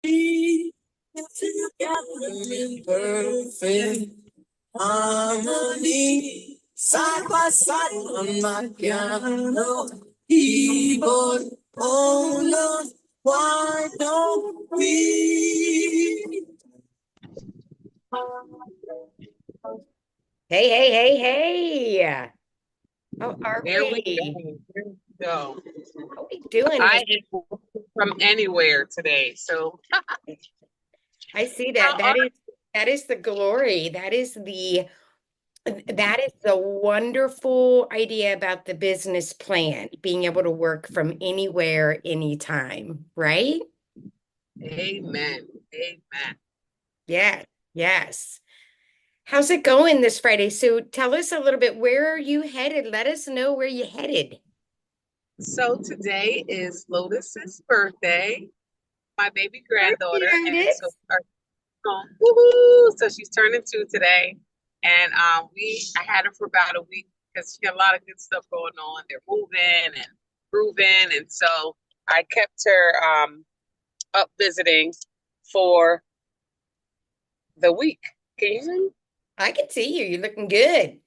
be together in perfect harmony, side by side on my piano keyboard. Oh Lord, why don't we? Hey, hey, hey, hey. How are There we we? go. There we go. How are we doing I this? am from anywhere today. So I see how that. are That is the glory. That is the wonderful idea about the business plan, being able to work from anywhere, anytime, right? Amen. Amen. Yeah, yes. How's it going this Friday? So tell us a little bit, where are you headed? Let us know where you headed. So today is Lotus's birthday, my baby Birthday, granddaughter, and so Lotus. our woohoo! So she's turning 2 today, and I had her for about a week because she had a lot of good stuff going on. They're moving and grooving, and so I kept her up visiting for the week. Can you see me? I can see you. You're looking good.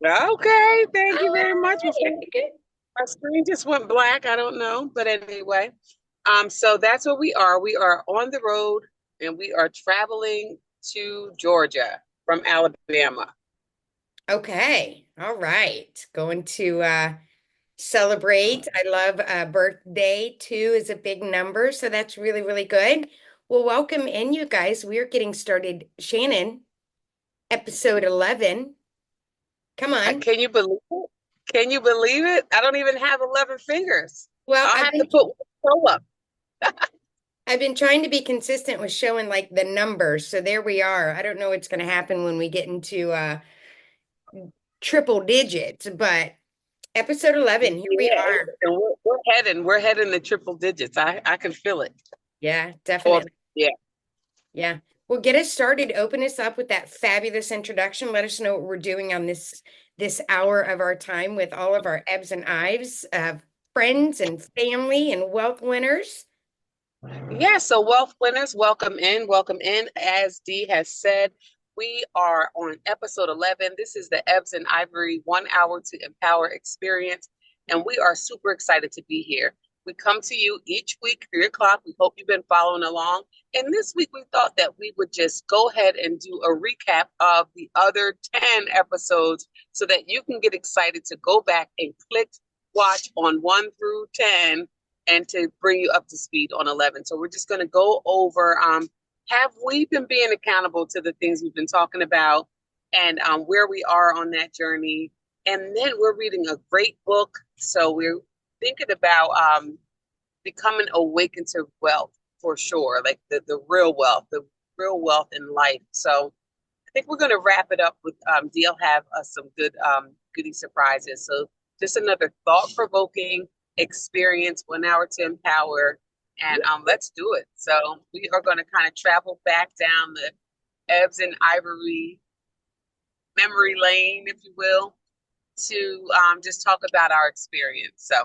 Okay, thank you All very much. right. Good. My screen just went black. I don't know, but anyway, so that's where we are. We are on the road, and we are traveling to Georgia from Alabama. Okay. All right. Going to celebrate. I love birthday. Two is a big number, so that's really, really good. Well, welcome in, you guys. We are getting started. Shannon, episode 11. Come on. Can you believe it? Can you believe it? I don't even have 11 fingers. Well, I'll I've have to been put one toe up. I've been trying to be consistent with showing like the numbers. So there we are. I don't know what's going to happen when we get into triple digits, but episode 11, here we Yeah, are. and we're heading to triple digits. I can feel it. Yeah, Or definitely. yeah. Yeah. Well, get us started. Open us up with that fabulous introduction. Let us know what we're doing on this hour of our time with all of our Ebs and Ives, friends and family and wealth winners. Yeah, so wealth winners, welcome in, welcome in. As Dee has said, we are on episode 11. This is the Ebs and Ivory 1 hour to empower experience, and we are super excited to be here. We come to you each week, 3 o'clock. We hope you've been following along. And this week, we thought that we would just go ahead and do a recap of the other 10 episodes so that you can get excited to go back and click watch on 1 through 10 and to bring you up to speed on 11. So we're just going to go over have we been being accountable to the things we've been talking about and where we are on that journey. And then we're reading a great book. So we're thinking about becoming awakened to wealth for sure, like the real wealth in life. So I think we're going to wrap it up with Deal have some good goodie surprises. So just another thought provoking experience, 1 hour to empower, and let's do it. So we are going to kind of travel back down the Ebs and Ivory memory lane, if you will, to just talk about our experience. So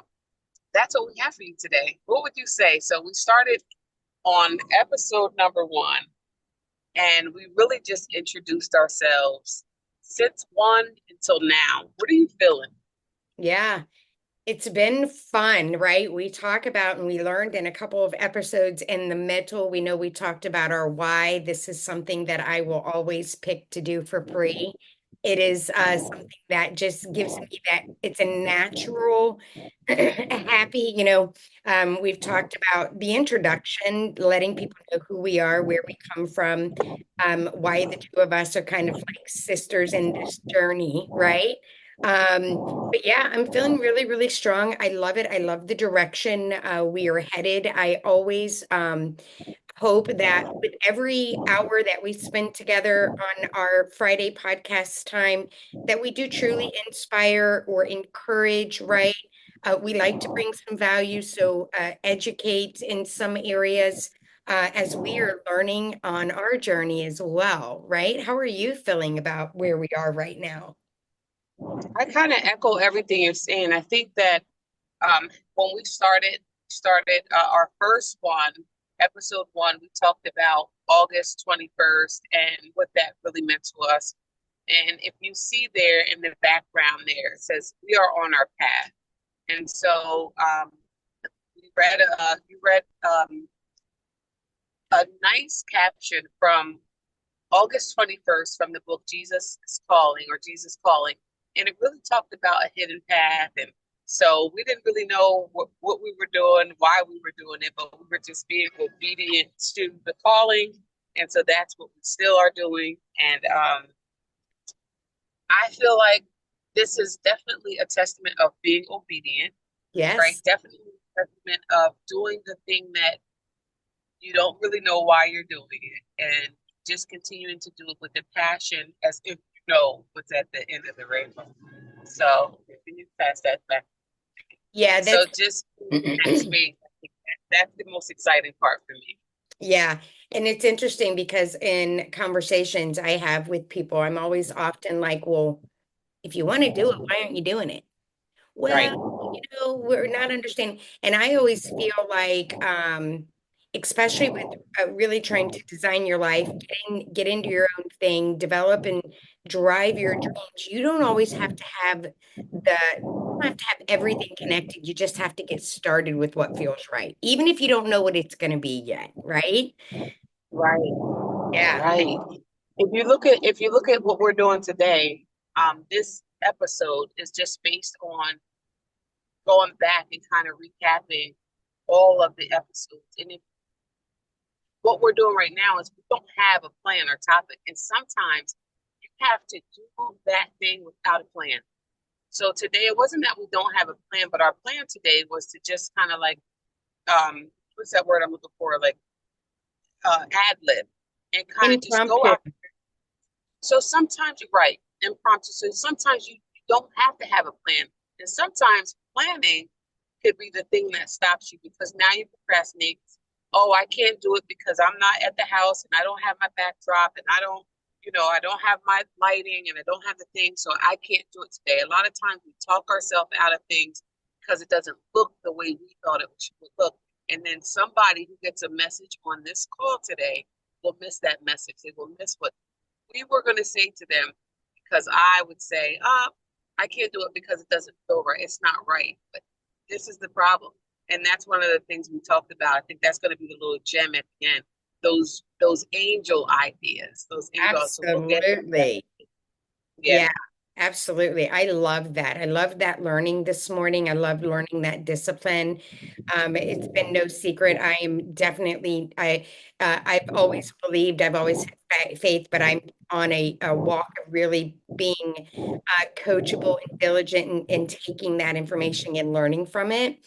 that's what we have for you today. What would you say? So we started on episode number 1 and we really just introduced ourselves since 1 until now. What are you feeling? Yeah. It's been fun, right? We talk about and we learned in a couple of episodes in the middle. We know we talked about our why. This is something that I will always pick to do for free. It is something that just gives me that it's a natural, happy, we've talked about the introduction, letting people know who we are, where we come from, why the two of us are kind of like sisters in this journey, right? But yeah, I'm feeling really, really strong. I love it. I love the direction we are headed. I always hope that with every hour that we spend together on our Friday podcast time, that we do truly inspire or encourage, right? We like to bring some value, so educate in some areas as we are learning on our journey as well, right? How are you feeling about where we are right now? I kind of echo everything you're saying. I think that when we started our first one. Episode 1, we talked about August 21st and what that really meant to us. And if you see there in the background there, it says, we are on our path. And so you read a nice caption from August 21st from the book Jesus is Calling, or Jesus Calling. And it really talked about a hidden path. And so we didn't really know what we were doing, why we were doing it, but we were just being obedient to the calling. And so that's what we still are doing. And I feel like this is definitely a testament of being obedient, right? Yes. Definitely a testament of doing the thing that you don't really know why you're doing it, and just continuing to do it with the passion as if you know what's at the end of the rainbow. So can you pass that back? Yeah, So that's just in that space, I think that's the most exciting part for me. yeah. And it's interesting because in conversations I have with people, I'm always often like, well, if you want to do it, why aren't you doing it? Right. Well, we're not understanding. And I always feel like, especially with really trying to design your life, get into your own thing, develop and drive your dreams. You don't always have to have everything connected. You just have to get started with what feels right, even if you don't know what it's going to be yet, right? Right. Yeah. Right. If you look at what we're doing today, this episode is just based on going back and kind of recapping all of the episodes. And if what we're doing right now is we don't have a plan or topic. And sometimes you have to do that thing without a plan. So today it wasn't that we don't have a plan, but our plan today was to just kind of like what's that word I'm looking for? Like ad lib and kind of just go Impromptu. out. So sometimes you're right, impromptu. So sometimes you don't have to have a plan. And sometimes planning could be the thing that stops you because now you procrastinate. Oh, I can't do it because I'm not at the house and I don't have my backdrop and I don't have my lighting and I don't have the thing, so I can't do it today. A lot of times we talk ourselves out of things because it doesn't look the way we thought it would look. And then somebody who gets a message on this call today will miss that message. They will miss what we were going to say to them because I would say, I can't do it because it doesn't feel right. It's not right. But this is the problem. And that's one of the things we talked about. I think that's going to be the little gem at the end. Those angel ideas, those angel. So we'll get to that. Absolutely. Yeah. Yeah, absolutely. I love that. I love that learning this morning. I love learning that discipline. It's been no secret. I am definitely, I've always believed, I've always had faith, but I'm on a walk of really being coachable and diligent and taking that information and learning from it.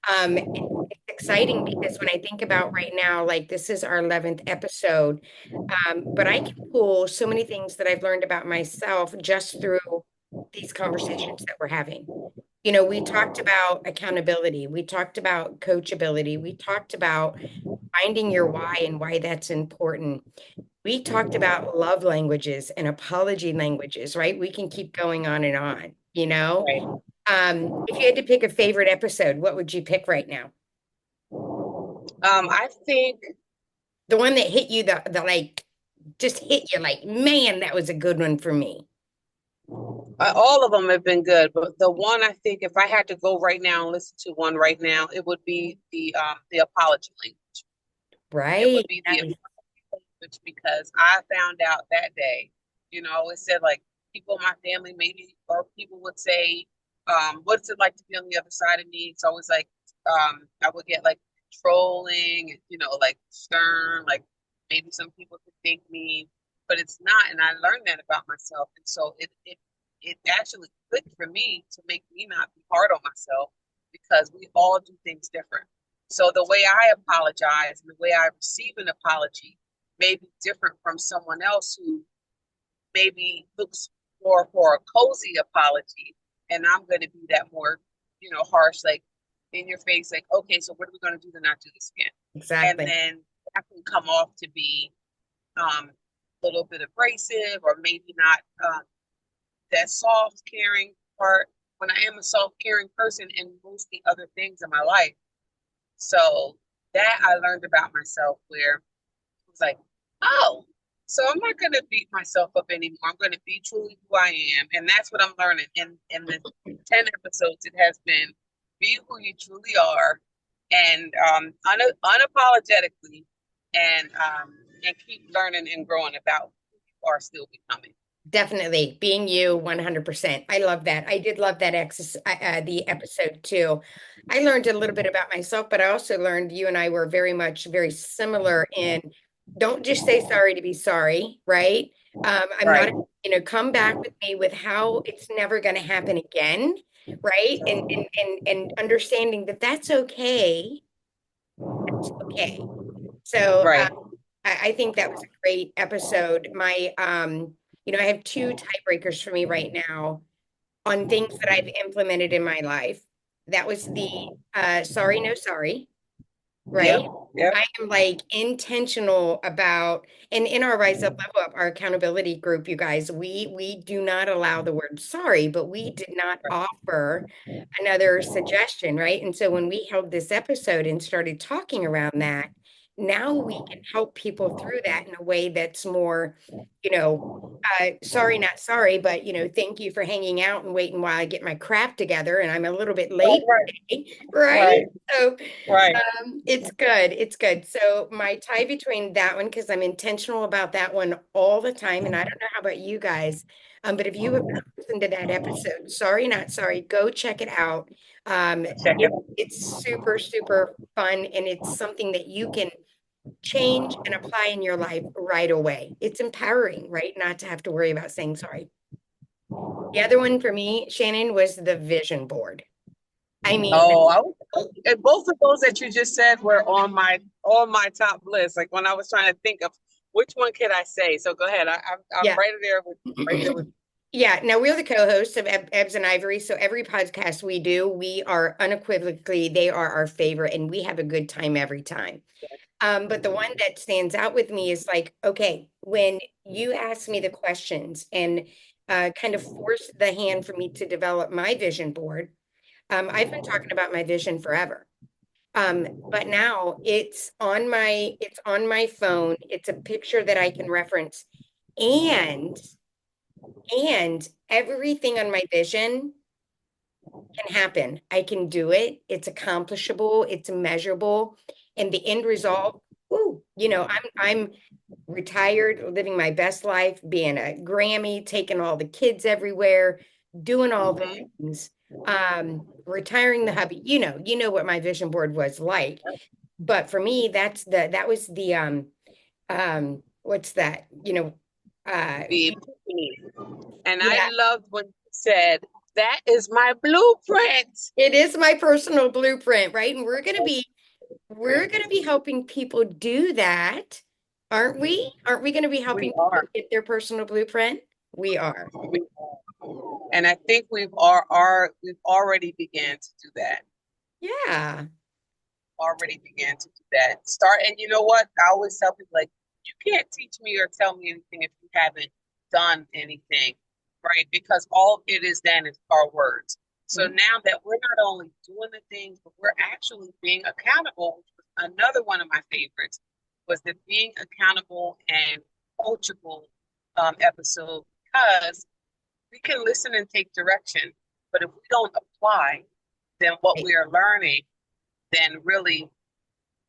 It's exciting because when I think about right now, like this is our 11th episode, but I can pull so many things that I've learned about myself just through these conversations that we're having. We talked about accountability, we talked about coachability, we talked about finding your why and why that's important. We talked about love languages and apology languages, right? We can keep going on and on. Right. If you had to pick a favorite episode, what would you pick right now? I think The one that hit you, the like, just hit you like, man, that was a good one for me. all of them have been good, but the one I think if I had to go right now and listen to one right now, it would be the apology language. It would Right. be the language because I found out that day, it said like people in my family maybe or people would say, what's it like to be on the other side of me? It's always like I would get like trolling, like stern, like maybe some people could think me, but it's not. And I learned that about myself. And so it actually clicked for me to make me not be hard on myself because we all do things different. So the way I apologize and the way I receive an apology may be different from someone else who maybe looks more for a cozy apology. And I'm going to be that more, harsh, like in your face, like, okay, so what are we going to do to not do this again? And Exactly. then that can come off to be a little bit abrasive or maybe not that soft, caring part when I am a soft, caring person in most the other things in my life. So that I learned about myself, where it was like, oh, so I'm not going to beat myself up anymore. I'm going to be truly who I am. And that's what I'm learning. In the 10 episodes, it has been be who you truly are, and unapologetically, and keep learning and growing about who you are still becoming. Definitely being you 100%. I love that. I did love that the episode too. I learned a little bit about myself, but I also learned you and I were very similar in don't just say sorry to be sorry, right? I'm not, Right, come back with me with how it's never going to happen again, right? And understanding that that's okay. That's okay. So right. I think that was a great episode. I have two tiebreakers for me right now on things that I've implemented in my life. That was the sorry, no sorry, Yep, right? yep. I am like intentional about, and in our Rise Up Level Up, our accountability group, you guys, we do not allow the word sorry, but we did not offer another suggestion, right? And so when we held this episode and started talking around that, now we can help people through that in a way that's more, you know, sorry, not sorry, but thank you for hanging out and waiting while I get my crap together, and I'm a little bit late Right, today, right? right, So right. it's good. It's good. So my tie between that one, because I'm intentional about that one all the time, and I don't know how about you guys, but if you have not listened to that episode, sorry, not sorry, go check it out. Check it. It's super, super fun, and it's something that you can change and apply in your life right away. It's empowering, right? Not to have to worry about saying sorry. The other one for me, Shannon, was the vision board. I mean, And both of those that you just said were on my top list. Like when I was trying to think of which one could I say. So go ahead. I'm yeah. right there with right there with. Yeah, now we're the co-hosts of Ebs and Ivory. So every podcast we do, we are unequivocally, they are our favorite, and we have a good time every time. But the one that stands out with me is like, okay, when you ask me the questions and kind of force the hand for me to develop my vision board, I've been talking about my vision forever. But now it's on my phone. It's a picture that I can reference. And everything on my vision can happen. I can do it. It's accomplishable. It's measurable. And the end result, ooh, I'm retired, living my best life, being a Grammy, taking all the kids everywhere, doing all the Mhm. things. Retiring the hubby. You know what my vision board was like. But for me, that was the what's that? The epiphany. And I Yeah, loved when you said, that is my blueprint. it is my personal blueprint, right? And we're gonna be helping people do that, aren't we? Aren't we gonna be We helping people are. get their personal blueprint? We are. We are. And I think we've already began to do that. Yeah. Already began to do that. Start, and you know what? I always tell people, like, you can't teach me or tell me anything if you haven't done anything, right? Because all it is then is our words. So Mhm. now that we're not only doing the things, but we're actually being accountable, which was another one of my favorites, was the being accountable and coachable episode, because we can listen and take direction, but if we don't apply, then what Right. we are learning, then really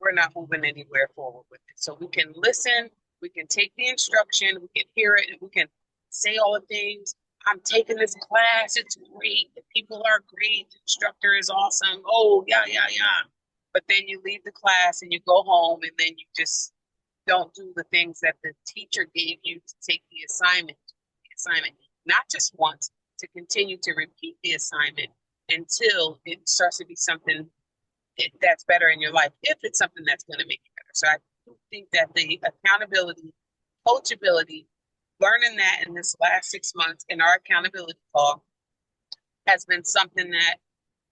we're not moving anywhere forward with it. So we can listen, we can take the instruction, we can hear it, and we can say all the things. I'm taking this class, it's great, the people are great, the instructor is awesome. Oh, yeah, yeah, yeah. But then you leave the class and you go home, and then you just don't do the things that the teacher gave you to take the assignment. Not just once, to continue to repeat the assignment until it starts to be something that's better in your life, if it's something that's going to make you better. So I do think that the accountability, coachability, learning that in this last 6 months in our accountability call has been something that,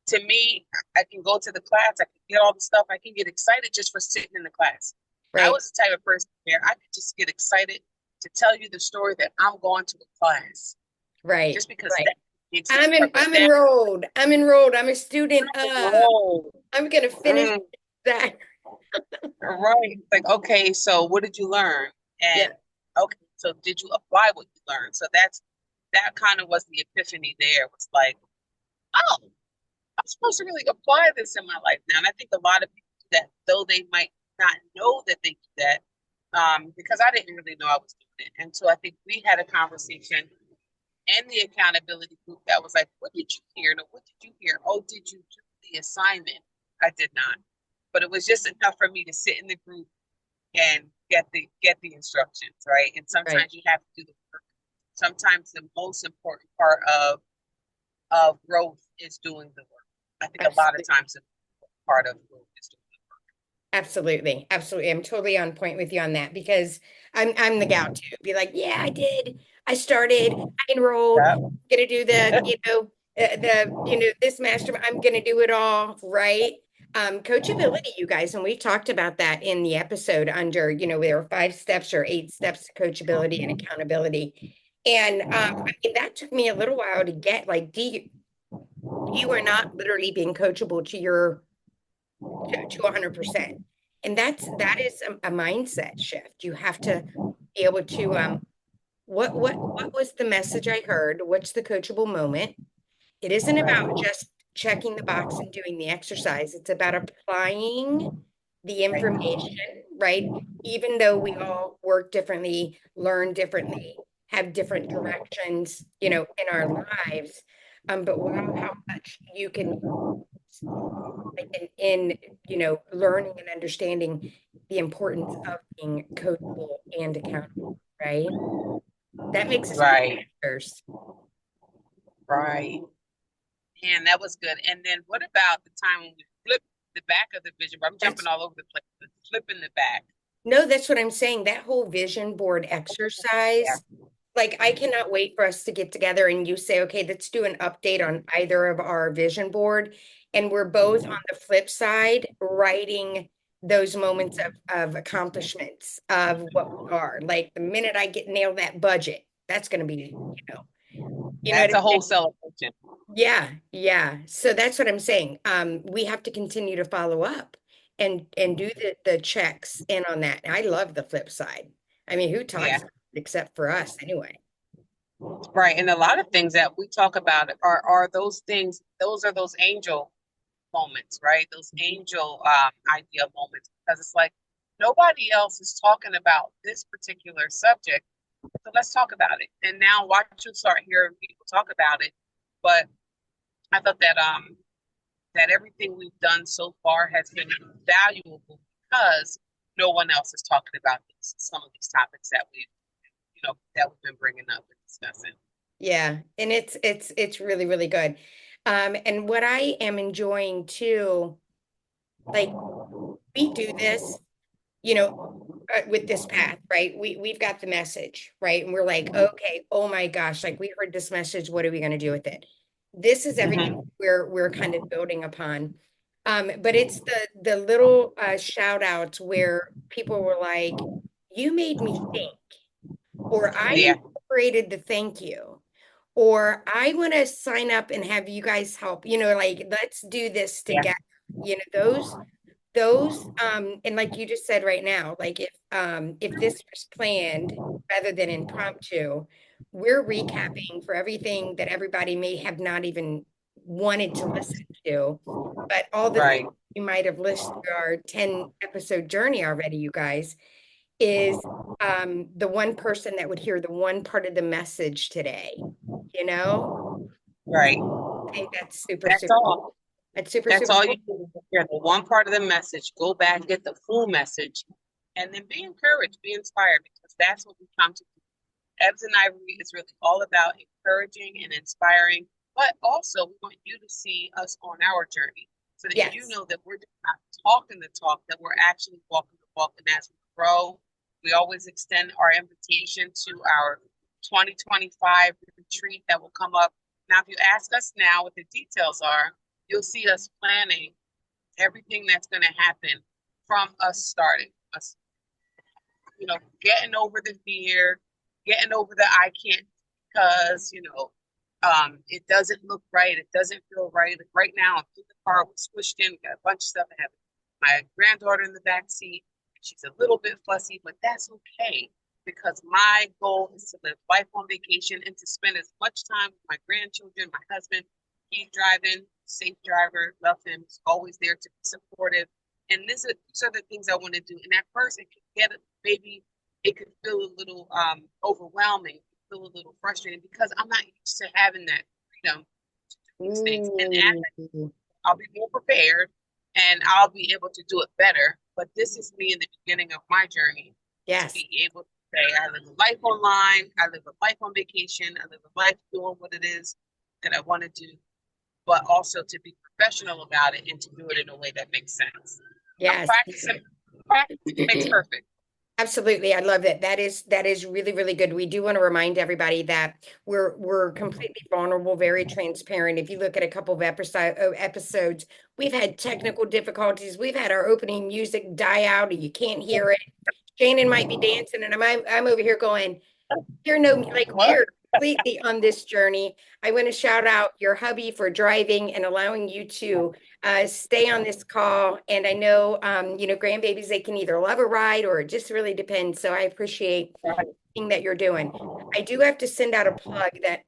to me, I can go to the class, I can get all the stuff, I can get excited just for sitting in the class. I Right. was the type of person where I could just get excited to tell you the story that I'm going to a class, Right. just because that makes it. I'm enrolled. I'm enrolled. I'm a student. Oh, I'm gonna finish that. Right. Like, okay, so what did you learn? Yeah, And okay, so did you apply what you learned? So that kind of was the epiphany there. Was like, oh, I'm supposed to really apply this in my life now. And I think a lot of people do that, though they might not know that they do that, because I didn't really know I was doing it. And so I think we had a conversation in the accountability group that was like, what did you hear? No, what did you hear? Oh, did you do the assignment? I did not. But it was just enough for me to sit in the group and get the instructions, right? And right. sometimes you have to do the work. Sometimes the most important part of growth is doing the work. I think a lot of Absolutely. times the part of growth is doing Absolutely. Absolutely. I'm totally on point with you on that because I'm the gal too. Be like, yeah, I did. I started, I enrolled, the gonna do the, work. this master, I'm gonna do it all, right? Coachability, you guys, and we talked about that in the episode under, there were 5 steps or 8 steps to coachability and accountability. And I mean, that took me a little while to get like, you are not literally being coachable to 100%. And that is a mindset shift. You have to be able to what was the message I heard? What's the coachable moment? It isn't Right, about just checking the box and doing the exercise. It's about applying the right, information, right? Even though we all work differently, learn differently, have different directions, in our lives. But wow, how much you can like in learning and understanding the importance of being coachable and accountable, right? That makes us right, first. right. And that was good. And then what about the time when we flipped the back of the vision board? I'm jumping That's all over the place, but flipping the back. no, that's what I'm saying. That whole vision board Yeah. exercise, like I cannot wait for us to get together and you say, okay, let's do an update on either of our vision board. And we're both on the flip side, writing those moments of accomplishments of what we are. Like the minute I get nailed that budget, that's going to be, what That's I'm a whole saying? celebration. Yeah, yeah. So that's what I'm saying. We have to continue to follow up and do the checks in on that. I love the flip side. I mean, who talks Yeah. about it except for us anyway? Right. And a lot of things that we talk about are those things, those are those angel moments, right? Those angel idea moments, because it's like nobody else is talking about this particular subject. So let's talk about it. And now watch you start hearing people talk about it. But I thought that everything we've done so far has been valuable because no one else is talking about some of these topics that we've been bringing up and discussing. Yeah, and it's really, really good. And what I am enjoying too, like we do this, you know, with this path, right? We've got the message, right? And we're like, okay, oh my gosh, like we heard this message, what are we going to do with it? This is everything Mm-hmm. we're kind of building upon. But it's the little shout outs where people were like, you made me think, or I Yeah, incorporated the thank you, or I want to sign up and have you guys help, like let's do this yeah, together. Those and like you just said right now, like if this was planned rather than impromptu, we're recapping for everything that everybody may have not even wanted to listen to, but all the things right, you might have listened through our 10 episode journey already, you guys, is the one person that would hear the one part of the message today, you know? right. I think that's super, That's super, all. that's super, That's super all you cool. do. Hear the one part of the message, go back, get the full message, and then be encouraged, be inspired, because that's what we come to do. Ebs and Ivory is really all about encouraging and inspiring, but also we want you to see us on our journey so that you Yes. know that we're just not talking the talk, that we're actually walking the walk. And as we grow, we always extend our invitation to our 2025 retreat that will come up. Now, if you ask us now what the details are, you'll see us planning everything that's going to happen from us starting, us getting over the fear, getting over the I can't because, it doesn't look right. It doesn't feel right. Like right now, I'm in the car, we're squished in, we got a bunch of stuff happening. my granddaughter in the back seat. She's a little bit fussy, but that's okay because my goal is to live life on vacation and to spend as much time with my grandchildren, my husband. He's driving, safe driver, love him. He's always there to be supportive. And these are the things I want to do. And at first, it could get maybe it could feel a little overwhelming, feel a little frustrating because I'm not used to having that freedom to do these things. And as I'll be more prepared and I'll be able to do it better. But this is me in the beginning of my journey. Yes. To be able to say, I live a life online, I live a life on vacation, I live a life doing what it is that I want to do, but also to be professional about it and to do it in a way that makes sense. Yes. Practice makes perfect. Absolutely. I love that. That is really, really good. We do want to remind everybody that we're completely vulnerable, very transparent. If you look at a couple of episodes, we've had technical difficulties. We've had our opening music die out and you can't hear it. Shannon might be dancing and I'm over here going, you're we're completely on this journey. I want to shout out your hubby for driving and allowing you to stay on this call. And I know, grandbabies, they can either love a ride or it just really depends. So I appreciate everything that you're doing. I do have to send out a plug that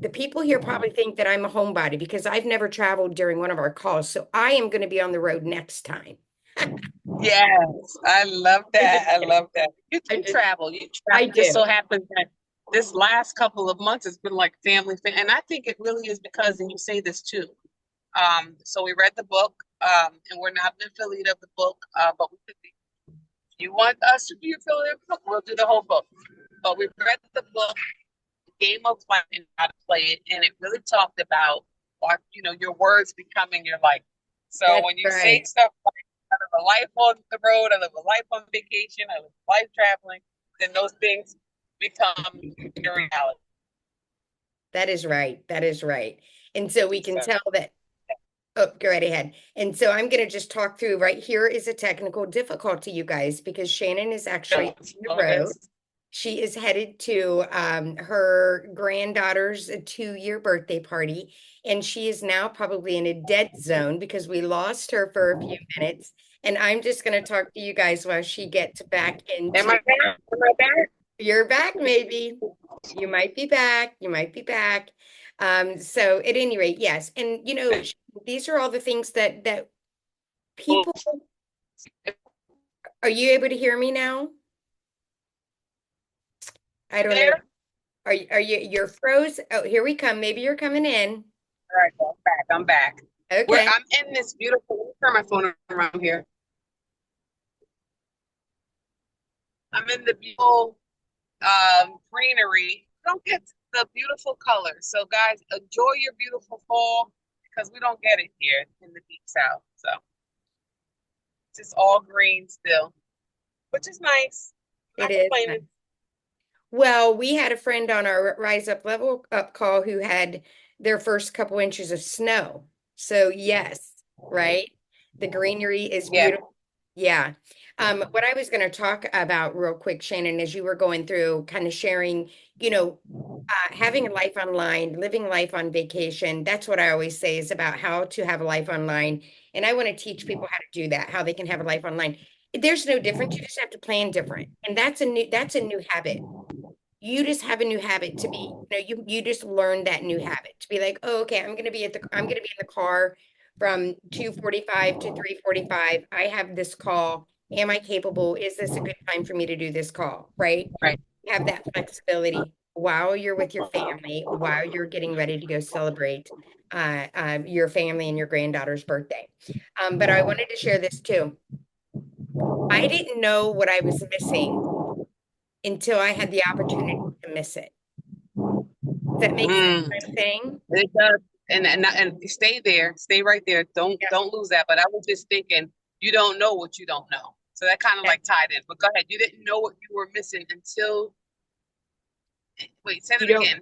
the people here probably think that I'm a homebody because I've never traveled during one of our calls. So I am going to be on the road next time. Yes, I love that. I love that. You travel. I It just do. so happens that this last couple of months has been like family, and I think it really is because, and you say this too. So we read the book, and we're not an affiliate of the book, but we could be. If you want us to be affiliate of the book, we'll do the whole book. But we read the book, Game of Life, and how to play it, and it really talked about, your words becoming your life. So That's when you right. say stuff like, I live a life on the road, I live a life on vacation, I live a life traveling, then those things become your reality. That is right. That is right. And so we can tell that. Oh, go right ahead. And so I'm going to just talk through right here is a technical difficulty, you guys, because Shannon is actually on the road. She is headed to her granddaughter's 2-year birthday party, and she is now probably in a dead zone because we lost her for a few minutes. And I'm just going to talk to you guys while she gets back into. Am I back? Am I back? You're back, maybe. You might be back. You might be back. So at any rate, yes. And these are all the things that people. Are you able to hear me now? I don't know. Are you're froze? Oh, here we come. Maybe you're coming in. All right, I'm back. Okay. I'm in this beautiful, turn my phone around here. I'm in the beautiful greenery. Don't get the beautiful colors. So guys, enjoy your beautiful fall because we don't get it here in the deep south. So it's just all green still, which is nice. It is nice. Well, we had a friend on our Rise Up Level Up call who had their first couple inches of snow. So yes, right? The greenery is beautiful. Yeah. What I was going to talk about real quick, Shannon, as you were going through kind of sharing, having a life online, living life on vacation. That's what I always say is about how to have a life online. And I want to teach people how to do that, how they can have a life online. There's no difference. You just have to plan different. And that's a new habit. You just have a new habit to be, you just learn that new habit to be like, oh, okay, I'm going to be in the car from 2:45 to 3:45. I have this call. Am I capable? Is this a good time for me to do this call? Right. Have that flexibility while you're with your family, while you're getting ready to go celebrate your family and your granddaughter's birthday. But I wanted to share this too. I didn't know what I was missing until I had the opportunity to miss it. Does that make sense what I'm saying? It does. And stay there, stay right there. Don't lose that. But I was just thinking, you don't know what you don't know. So that kind of like tied in. But go ahead. You didn't know what you were missing until. Wait, say it again.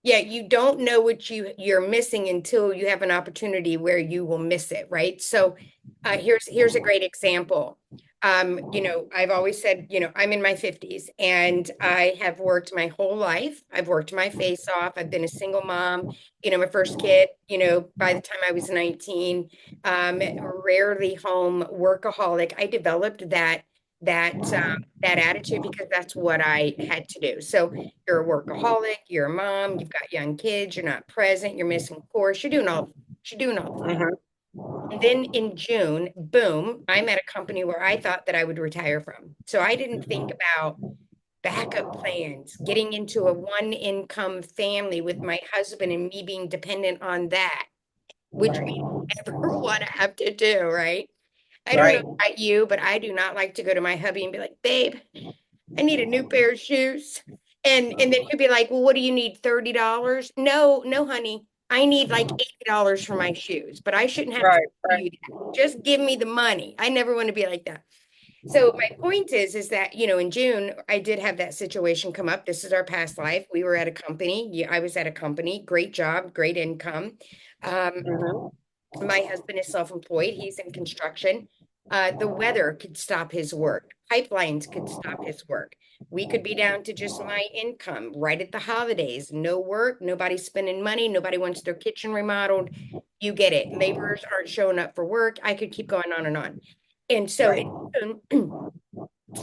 Yeah, you don't know what you're missing until you have an opportunity where you will miss it, right? So here's a great example. I've always said, I'm in my 50s and I have worked my whole life. I've worked my face off. I've been a single mom, my first kid, by the time I was 19, rarely home, workaholic. I developed that attitude because that's what I had to do. So you're a workaholic, you're a mom, you've got young kids, you're not present, you're missing course, you're doing all the things. Mhm. And then in June, boom, I'm at a company where I thought that I would retire from. So I didn't think about backup plans, getting into a one income family with my husband and me being dependent on that, which we don't ever want to have to do, right? I don't know Right. about you, but I do not like to go to my hubby and be like, babe, I need a new pair of shoes. And then he'll be like, well, what do you need? $30? No, no, honey. I need like $80 for my shoes, but I shouldn't have to Right. tell Right. you that. Just give me the money. I never want to be like that. So my point is that, in June, I did have that situation come up. This is our past life. We were at a company. Yeah, I was at a company, great job, great income. Um, Mhm. my husband is self-employed. He's in construction. The weather could stop his work. Pipelines could stop his work. We could be down to just my income right at the holidays. No work, nobody spending money, nobody wants their kitchen remodeled. You get it. Laborers aren't showing up for work. I could keep going on and on. And so Right.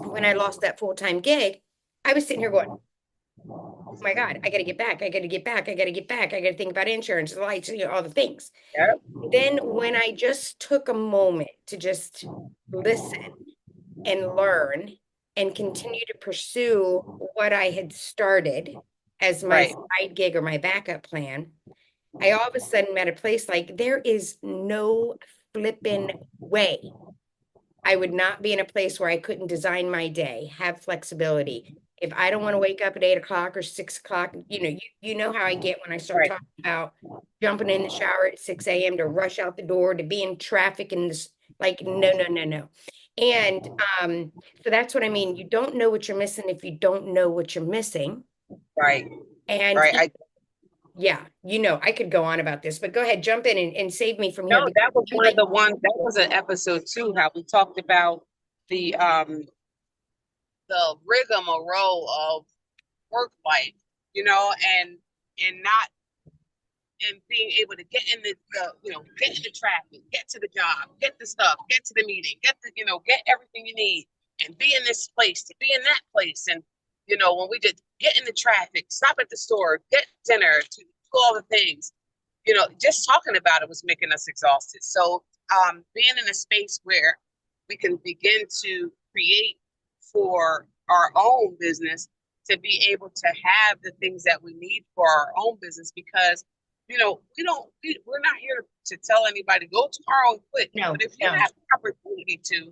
when I lost that full-time gig, I was sitting here going, oh my God, I got to get back. I got to get back. I got to get back. I got to think about insurance, the lights, all the things. Yep. Then when I just took a moment to just listen and learn and continue to pursue what I had started as my Right. side gig or my backup plan, I all of a sudden met a place like there is no flipping way I would not be in a place where I couldn't design my day, have flexibility. If I don't want to wake up at 8 o'clock or 6 o'clock, you know how I get when I start Right. talking about jumping in the shower at 6 a.m. to rush out the door to be in traffic and this, like, no, no, no, no. And so that's what I mean. You don't know what you're missing if you don't know what you're missing. Right. And Right. yeah, I could go on about this, but go ahead, jump in and save me from No, here because that was I'm one of like, the ones. That was an episode too. How we talked about the rigmarole of work life, and not and being able to get in get in the traffic, get to the job, get the stuff, get to the meeting, get everything you need, and be in this place to be in that place, and when we just get in the traffic, stop at the store, get dinner, to do all the things, just talking about it was making us exhausted. So being in a space where we can begin to create for our own business, to be able to have the things that we need for our own business, because we're not here to tell anybody go tomorrow and quit. no, But if you no, have the opportunity to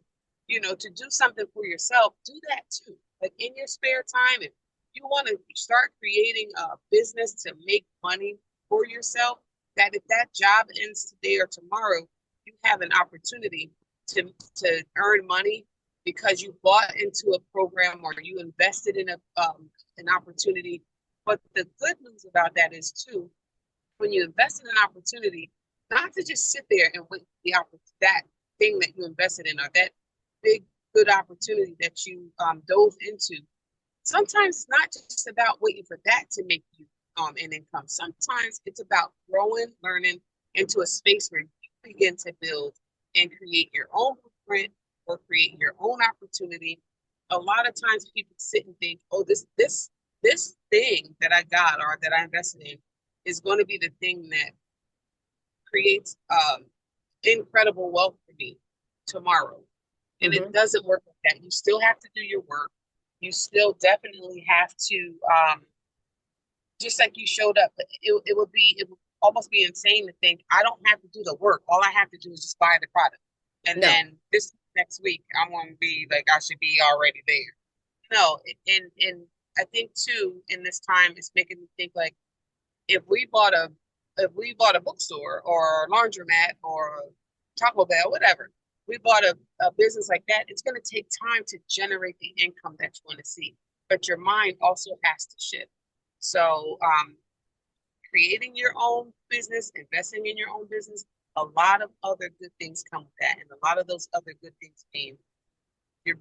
do something for yourself, do that too. Like in your spare time, if you want to start creating a business to make money for yourself, that if that job ends today or tomorrow, you have an opportunity to earn money because you bought into a program or you invested in an opportunity. But the good news about that is too, when you invest in an opportunity, not to just sit there and wait for that thing that you invested in or that big good opportunity that you dove into. Sometimes it's not just about waiting for that to make you an income. Sometimes it's about growing, learning into a space where you begin to build and create your own blueprint or create your own opportunity. A lot of times people sit and think, oh, this thing that I got or that I invested in is going to be the thing that creates incredible wealth for me tomorrow. And it mhm, doesn't work like that. You still have to do your work. You still definitely have to, just like you showed up. It would almost be insane to think I don't have to do the work. All I have to do is just buy the product, and no. then this next week I'm going to be like I should be already there. No, and I think too in this time it's making me think like if we bought a bookstore or a laundromat or Taco Bell, whatever, we bought a business like that, it's going to take time to generate the income that you want to see. But your mind also has to shift. So creating your own business, investing in your own business, a lot of other good things come with that. And a lot of those other good things mean you're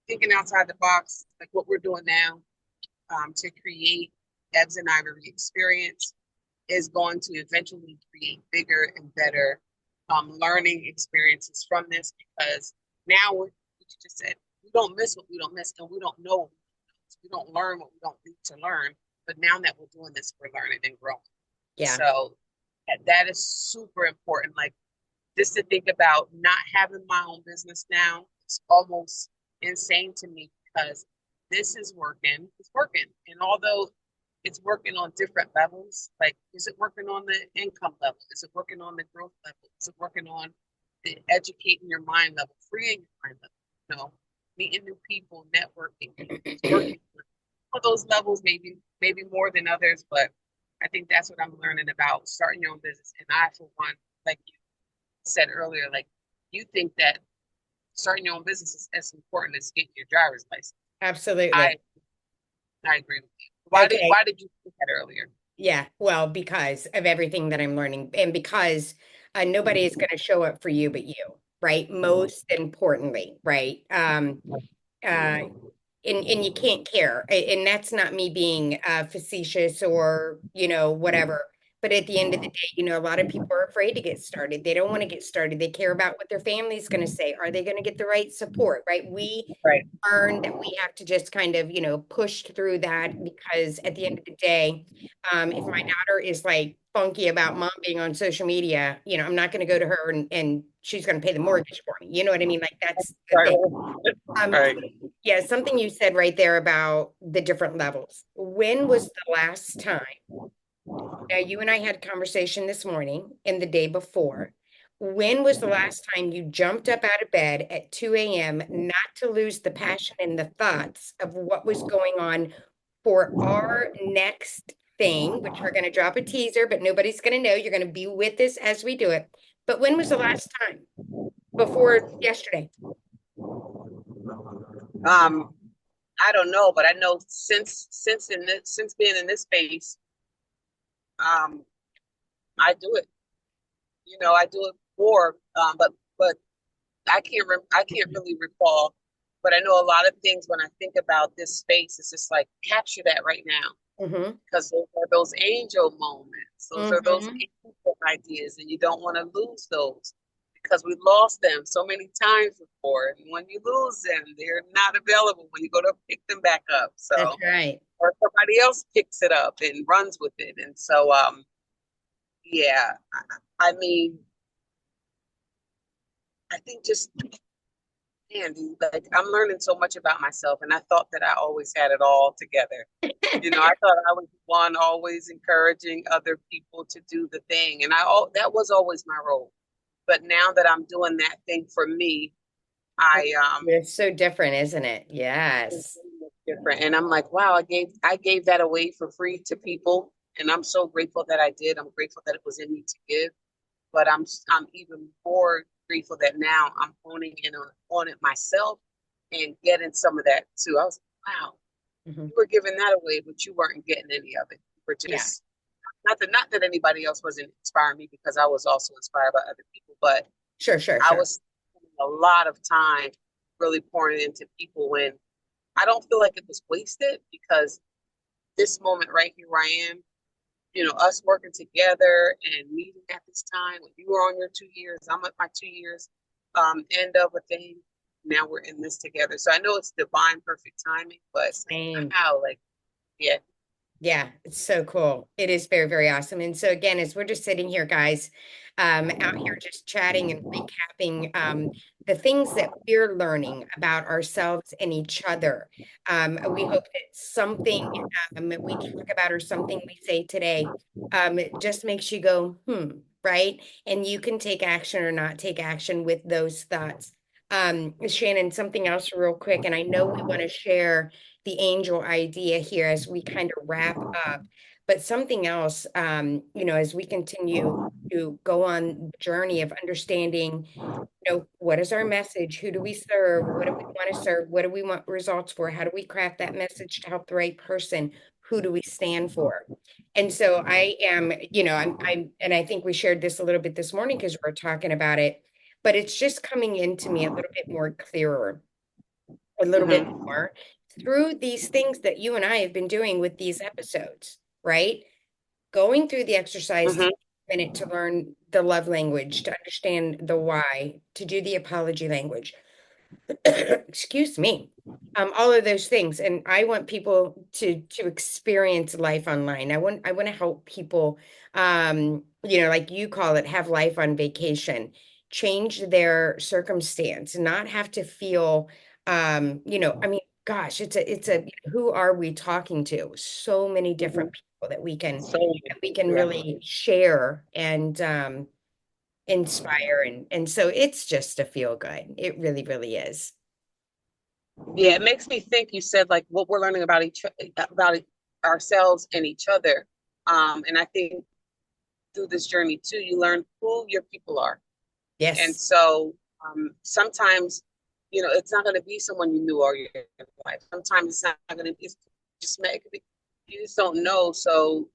thinking outside the box, like what we're doing now, to create Ebs and Ivory experience is going to eventually create bigger and better learning experiences from this, because now what you just said, we don't miss what we don't miss, and we don't know what we don't learn what we don't need to learn. But now that we're doing this, we're learning and growing. Yeah. So that is super important. Like, just to think about not having my own business now, it's almost insane to me, because this is working. It's working. And although it's working on different levels, like, is it working on the income level? Is it working on the growth level? Is it working on the educating your mind level, freeing your mind level? You know, meeting new people, networking, working on those levels, maybe more than others, but I think that's what I'm learning about starting your own business. And I, for one, like you said earlier, like, you think that starting your own business is as important as getting your driver's license. Absolutely. I agree with you. Okay. Why did you think that earlier? Yeah, well, because of everything that I'm learning, and because nobody is going to show up for you but you, right? Most importantly, right? And you can't care. And that's not me being facetious or, whatever. But at the end of the day, a lot of people are afraid to get started. They don't want to get started. They care about what their family's going to say. Are they going to get the right support, right? We Right. learn that we have to just kind of, push through that, because at the end of the day, if my daughter is like funky about mom being on social media, I'm not going to go to her and she's going to pay the mortgage for me. You know what I mean? Like, that's the Right. thing. Right. Yeah, something you said right there about the different levels. When was the last time? Now, you and I had a conversation this morning and the day before. When was the last time you jumped up out of bed at 2 a.m. not to lose the passion and the thoughts of what was going on for our next thing, which we're going to drop a teaser, but nobody's going to know. You're going to be with us as we do it. But when was the last time? Before yesterday? I don't know, but I know since being in this space, I do it. I do it more, but I can't really recall. But I know a lot of things when I think about this space. It's just like, capture that right now, because those are those angel moments. Those are those angel ideas, and you don't want to lose those, because we lost them so many times before. And when you lose them, they're not available when you go to pick them back up. So That's right. Or somebody else picks it up and runs with it. And so, yeah, I mean, I think just, man, dude, like, I'm learning so much about myself, and I thought that I always had it all together. I thought I was one always encouraging other people to do the thing, and that was always my role. But now that I'm doing that thing for me, It's so different, isn't it? Yes. Different, and I'm like, wow, I gave that away for free to people, and I'm so grateful that I did. I'm grateful that it was in me to give, but I'm even more grateful that now I'm honing in on it myself and getting some of that too. I was like, wow, you were giving that away, but you weren't getting any of it. You were just not that anybody else wasn't inspiring me, because I was also inspired by other people, but Sure. I was spending a lot of time really pouring into people when I don't feel like it was wasted, because this moment right here where I am, us working together and meeting at this time, when you were on your 2 years, I'm at my 2 years, end of a thing. Now we're in this together. So I know it's divine, perfect timing, but Same. wow, like, yeah. Yeah, it's so cool. It is very, very awesome. And so again, as we're just sitting here, guys, out here just chatting and recapping the things that we're learning about ourselves and each other. We hope that something we talk about or something we say today it just makes you go, right? And you can take action or not take action with those thoughts. Shannon, something else real quick, and I know we want to share the angel idea here as we kind of wrap up. But something else, as we continue to go on the journey of understanding, what is our message? Who do we serve? What do we want to serve? What do we want results for? How do we craft that message to help the right person? Who do we stand for? And so I am, and I think we shared this a little bit this morning because we were talking about it, but it's just coming into me a little bit more clearer, a little bit more through these things that you and I have been doing with these episodes, right? Going through the exercise to take a minute to learn the love language, to understand the why, to do the apology language. Excuse me. All of those things. And I want people to experience life online. I want to help people, like you call it, have life on vacation, change their circumstance, not have to feel, I mean, gosh, it's a who are we talking to? So many different people that we can really share and inspire, and so it's just a feel good. It really, really is. Yeah, it makes me think. You said like what we're learning about ourselves and each other. And I think through this journey too, you learn who your people are. And Yes. so sometimes, it's not going to be someone you knew all your life. Sometimes it's not going to be just you just don't know. So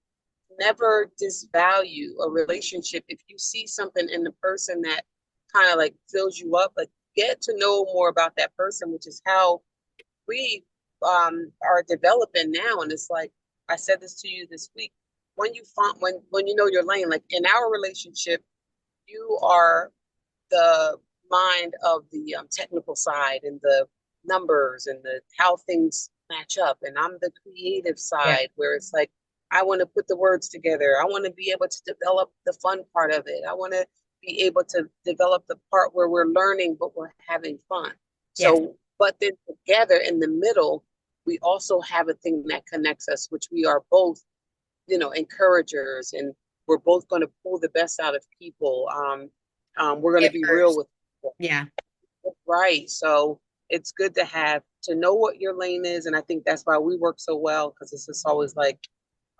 never disvalue a relationship. If you see something in the person that kind of like fills you up, like get to know more about that person, which is how we are developing now. And it's like I said this to you this week. When you find when you know your lane, like in our relationship, you are the mind of the technical side and the numbers and the how things match up, and I'm the creative Yeah. side where it's like I want to put the words together. I want to be able to develop the fun part of it. I want to be able to develop the part where we're learning but we're having fun. Yes. So but then together in the middle we also have a thing that connects us, which we are both, encouragers, and we're both going to pull the best out of people. We're going to be real Givers. with people. Yeah. Right. So it's good to know what your lane is. And I think that's why we work so well, because it's just always like,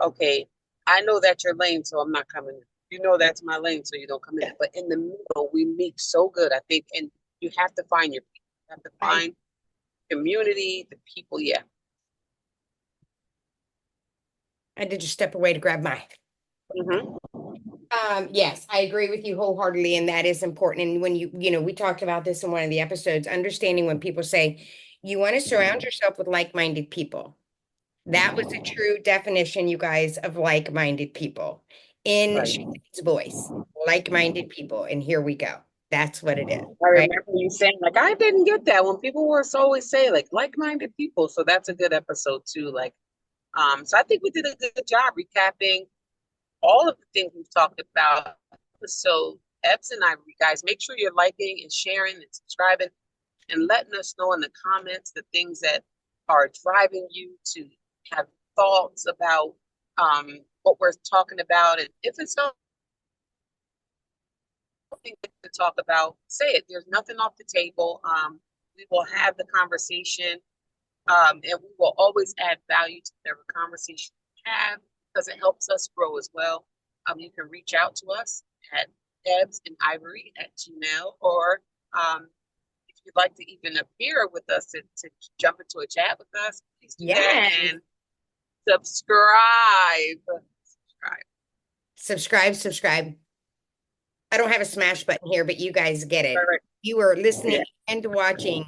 okay, I know that's your lane, so I'm not coming in. You know that's my lane, so you don't come in. But in the middle, we meet so good, I think. And you have to find your people. You have to Right. find community, the people. Yeah. I did just step away to grab mine. Mm-hmm. Yes, I agree with you wholeheartedly, and that is important. And when we talked about this in one of the episodes, understanding when people say you want to surround yourself with like-minded people. That was a true definition, you guys, of like-minded people in Right. Shane's voice. Like-minded people, and here we go. That's what it is, I right? remember you saying, like, I didn't get that when people were always say, like-minded people. So that's a good episode too. So I think we did a good job recapping all of the things we've talked about. So, Ebs and Ivory, guys, make sure you're liking and sharing and subscribing and letting us know in the comments the things that are driving you to have thoughts about what we're talking about. And if it's something to talk about, say it. There's nothing off the table. We will have the conversation, and we will always add value to whatever conversation we have, because it helps us grow as well. You can reach out to us at ebsandivory@gmail, or if you'd like to even appear with us to jump into a chat with us, please do that, Yes. and subscribe. Subscribe. I don't have a smash button here, but you guys get it. All right. You are listening Yeah. and watching.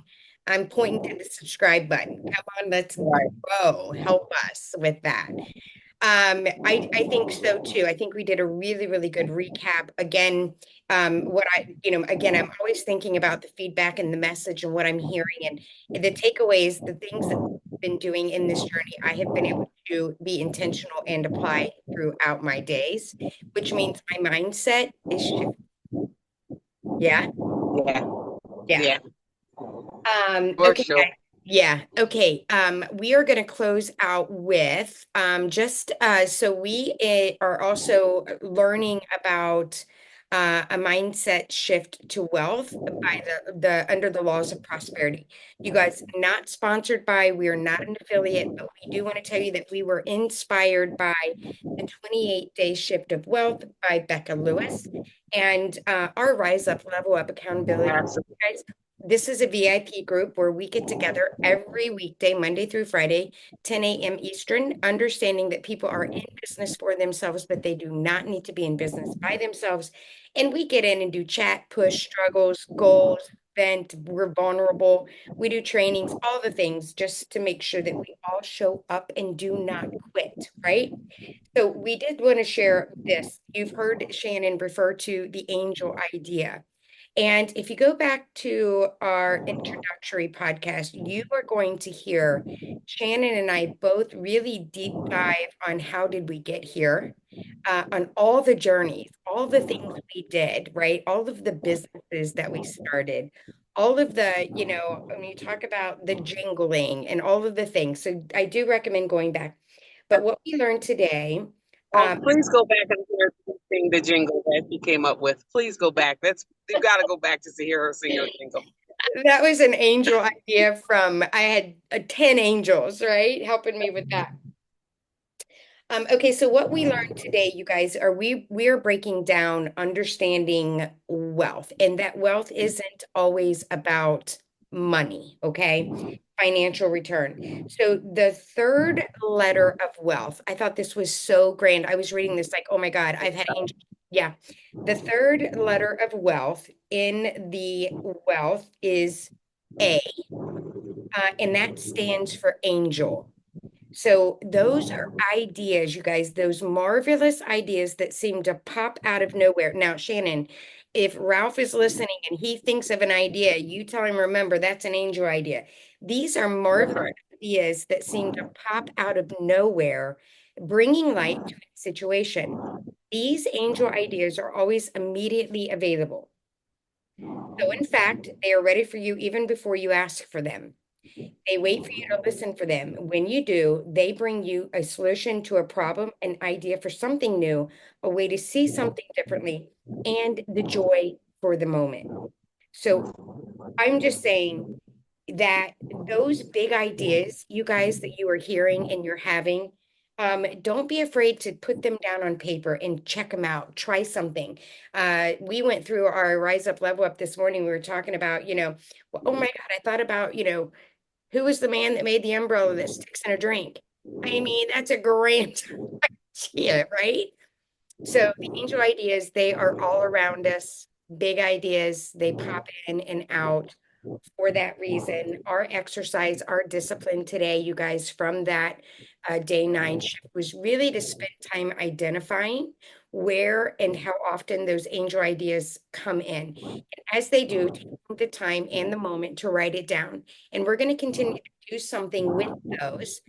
I'm pointing to the subscribe button. Come on, let's Right. grow. Help us with that. I think so too. I think we did a really, really good recap. Again, again, I'm always thinking about the feedback and the message and what I'm hearing and the takeaways, the things that we've been doing in this journey. I have been able to be intentional and apply throughout my days, which means my mindset is shifting. Yeah. Yeah. Yeah. Yeah. For Okay, sure. guys. Yeah. Okay. We are going to close out with just so we are also learning about a mindset shift to wealth by the under the laws of prosperity. You guys, not sponsored by, we are not an affiliate, but we do want to tell you that we were inspired by the 28-day shift of wealth by Becca Lewis and our Rise Up, Level Up Accountability. Absolutely. Guys, this is a VIP group where we get together every weekday, Monday through Friday, 10 a.m. Eastern, understanding that people are in business for themselves, but they do not need to be in business by themselves. And we get in and do chat, push, struggles, goals, vent, we're vulnerable. We do trainings, all the things just to make sure that we all show up and do not quit, right? So we did want to share this. You've heard Shannon refer to the angel idea. And if you go back to our introductory podcast, you are going to hear Shannon and I both really deep dive on how did we get here, on all the journeys, all the things we did, right? All of the businesses that we started, all of the, when you talk about the jingling and all of the things. So I do recommend going back. But what we learned today, Oh, please go back and hear her sing the jingle that she came up with. Please go back. You got to go back just to hear her sing her jingle. that was an angel idea from, I had 10 angels, right? Helping me with that. Okay, so what we learned today, you guys, are we are breaking down understanding wealth, and that wealth isn't always about money, okay? Financial return. So the third letter of wealth, I thought this was so grand. I was reading this like, oh my God, I've had angels. Yeah. The third letter of wealth in the wealth is A, and that stands for angel. So those are ideas, you guys, those marvelous ideas that seem to pop out of nowhere. Now, Shannon, if Ralph is listening and he thinks of an idea, you tell him, remember, that's an angel idea. These are marvelous ideas that seem to pop out of nowhere, bringing light to a situation. These angel ideas are always immediately available. So, in fact, they are ready for you even before you ask for them. They wait for you to listen for them. When you do, they bring you a solution to a problem, an idea for something new, a way to see something differently, and the joy for the moment. So I'm just saying that those big ideas, you guys, that you are hearing and you're having, don't be afraid to put them down on paper and check them out. Try something. We went through our Rise Up, Level Up this morning. We were talking about, well, oh my God, I thought about, who was the man that made the umbrella that sticks in a drink? I mean, that's a grand idea, right? So the angel ideas, they are all around us. Big ideas, they pop in and out for that reason. Our exercise, our discipline today, you guys, from that day 9 shift was really to spend time identifying where and how often those angel ideas come in. And as they do, take the time and the moment to write it down. And we're going to continue to do something with those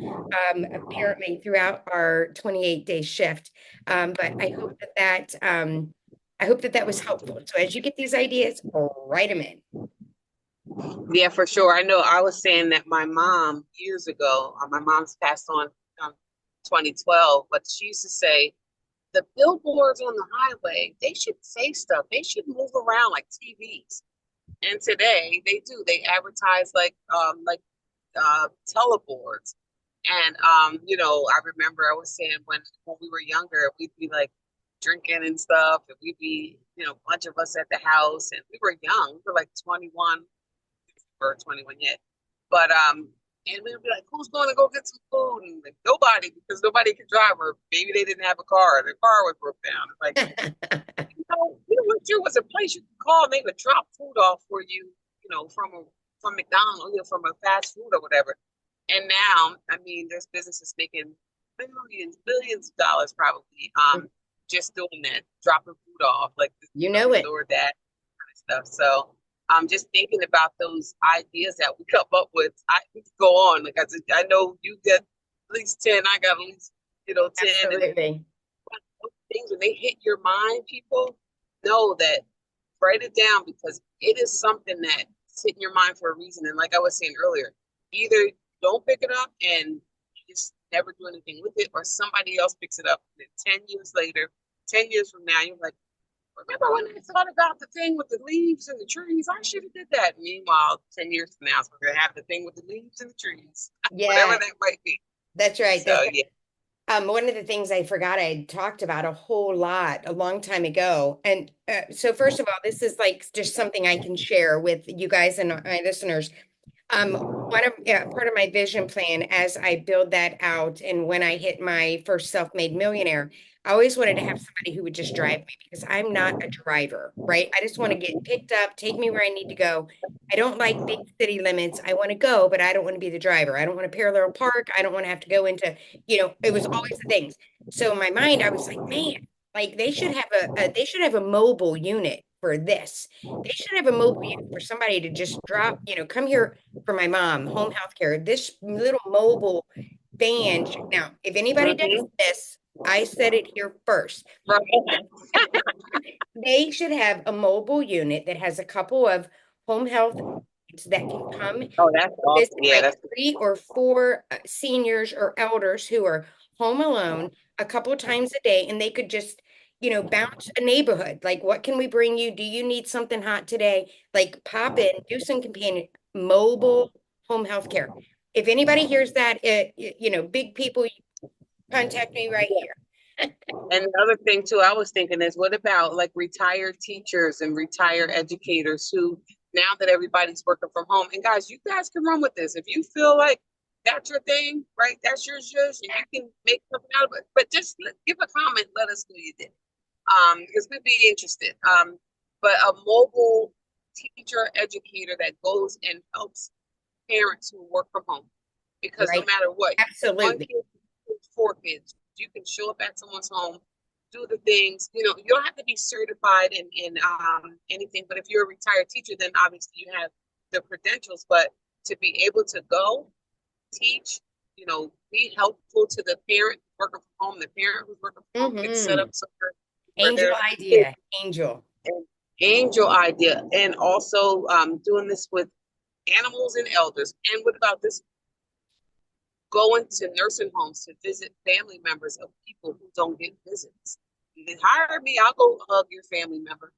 apparently throughout our 28-day shift. But I hope that that was helpful. So as you get these ideas, write them in. Yeah, for sure. I know I was saying that my mom years ago, my mom's passed on 2012, but she used to say the billboards on the highway, they should say stuff. They should move around like TVs. And today they do. They advertise like teleboards. And I remember I was saying when we were younger, we'd be like drinking and stuff, and we'd be, a bunch of us at the house, and we were young. We were like 21 or 21 yet. But and we'd be like, who's going to go get some food? And like, nobody, because nobody could drive, or maybe they didn't have a car, their car was broke down. It's like, what there was a place you could call and they would drop food off for you, from McDonald's or from a fast food or whatever. And now, I mean, there's businesses making billions of dollars probably, just doing that, dropping food off, like it. or that kind of stuff. So I'm just thinking about those ideas that we come up with. I could go on. Like I know you get at least 10, I got at least 10. Absolutely. And things, when they hit your mind, people know that, write it down, because it is something that's hitting your mind for a reason. And like I was saying earlier, either don't pick it up and you just never do anything with it, or somebody else picks it up. And then 10 years later, 10 years from now, you're like, remember when I thought about the thing with the leaves and the trees? I should have did that. Meanwhile, 10 years from now, we're gonna have the thing with the leaves and the trees, whatever Yeah, that might be. that's right. So yeah. One of the things I forgot I had talked about a whole lot a long time ago. And so first of all, this is like just something I can share with you guys and my listeners. One of part of my vision plan as I build that out, and when I hit my first self-made millionaire, I always wanted to have somebody who would just drive me because I'm not a driver, right? I just want to get picked up, take me where I need to go. I don't like big city limits. I want to go, but I don't want to be the driver. I don't want to parallel park. I don't want to have to go into, it was always the things. So in my mind, I was like, man, like they should have they should have a mobile unit for this. They should have a mobile unit for somebody to just drop, come here for my mom, home health care. This little mobile van. Now, if anybody does Mhm. this, I said it here first. Right. They should have a mobile unit that has a couple of home health aides that can come Oh, that's visit awesome. Yeah, like that's 3 or 4 seniors or elders who are home alone a couple of times a day, and they could just, bounce a neighborhood. Like, what can we bring you? Do you need something hot today? Like, pop in, do some companion mobile home health care. If anybody hears that, big people, contact me right here. and the other thing too, I was thinking is what about like retired teachers and retired educators who now that everybody's working from home, and guys, you guys can run with this. If you feel like that's your thing, right? That's yours, and you can make something out of it. But just give a comment, let us know you did. Because we'd be interested. But a mobile teacher educator that goes and helps parents who work from home. Because no Right. matter what, one Absolutely. kid, 4 kids, you can show up at someone's home, do the things. You don't have to be certified in anything. But if you're a retired teacher, then obviously you have the credentials. But to be able to go teach, be helpful to the parent working from home, the parent who's working from home can set up somewhere where Angel their kids idea. Angel. an angel idea, and also doing this with animals and elders. And what about this? Going to nursing homes to visit family members of people who don't get visits. You can hire me, I'll go hug your family member.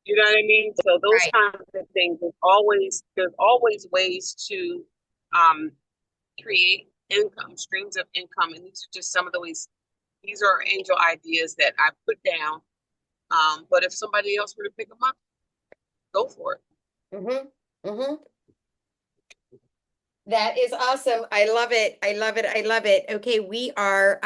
You know what I mean? So those Right. kinds of things. There's always ways to create income, streams of income, and these are just some of the ways. These are angel ideas that I put down. But if somebody else were to pick them up, go for it. Mm-hmm. Mm-hmm. That is awesome. I love it. I love it. I love it. Okay, we are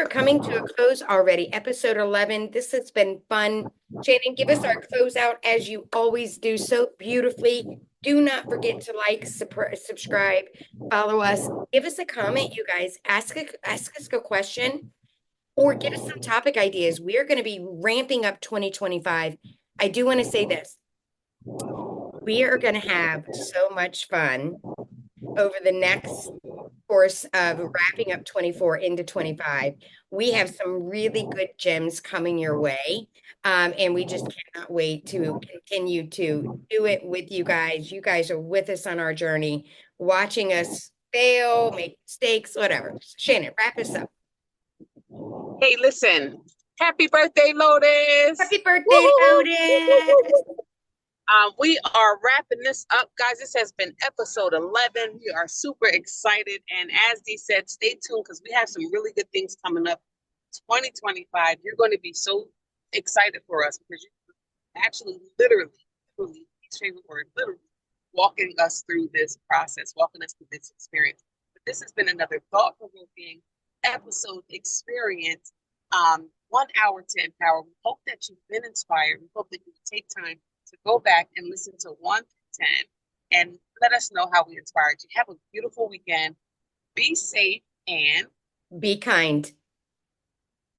coming to a close already. Episode 11. This has been fun. Shannon, give us our closeout as you always do so beautifully. Do not forget to like, subscribe, follow us. Give us a comment, you guys. Ask us a question or give us some topic ideas. We are going to be ramping up 2025. I do want to say this. We are going to have so much fun over the next course of wrapping up 24 into 25. We have some really good gems coming your way. And we just cannot wait to continue to do it with you guys. You guys are with us on our journey, watching us fail, make mistakes, whatever. Shannon, wrap us up. Hey, listen. Happy birthday, Lotus. Happy birthday, Lotus. We are wrapping this up, guys. This has been episode 11. We are super excited. And as Dee said, stay tuned because we have some really good things coming up. 2025, you're going to be so excited for us because you're actually literally, his favorite word, literally walking us through this process, walking us through this experience. But this has been another thought-provoking episode experience. 1 hour to empower. We hope that you've been inspired. We hope that you take time to go back and listen to 1 through 10 and let us know how we inspired you. Have a beautiful weekend. Be safe and be kind.